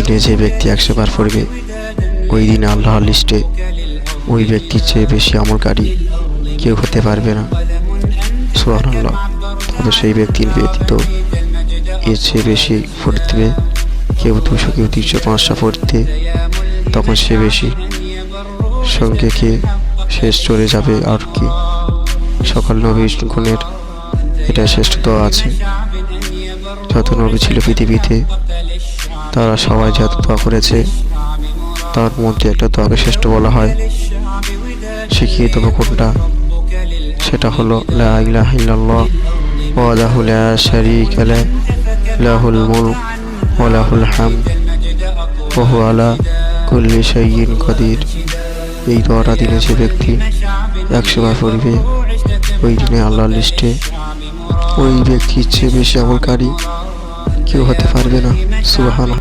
দিনে যে ব্যক্তি 100 বার পড়বে ওই দিনে আল্লাহর লিস্টে ওই ব্যক্তির চেয়ে বেশি আমলকারী কেউ হতে পারবে না। সুবহানাল্লাহ। তবে সেই ব্যক্তির ব্যতীত এর চেয়ে বেশি পড়তে কেউ 200, কেউ 300, 500 পড়তে, তখন সে বেশি সঙ্গে কে শেষ চলে যাবে। আর কি সকল নবীর গুণের এটা শ্রেষ্ঠতা আছে। যত নবী ছিল পৃথিবীতে তারা সবাই যত দোয়া করেছে তার মধ্যে একটা দোয়াকে শ্রেষ্ঠ বলা হয়। শিখিয়ে দেবো কোনটা, সেটা হলো লা ইলাহা ইল্লাল্লাহ ওয়াহদাহু লা শারীকা লাহু লাহুল মুলক ওয়া লাহুল হামদ ওয়া হুয়া আলা কুল্লি শাইইন কাদির। এই দোয়াটা দিনে যে ব্যক্তি 100 বার পড়বে ওই দিনে আল্লাহর লিস্টে ওই ব্যক্তির চেয়ে বেশি আমলকারী কেউ হতে পারবে না। সুবহানাল্লাহ।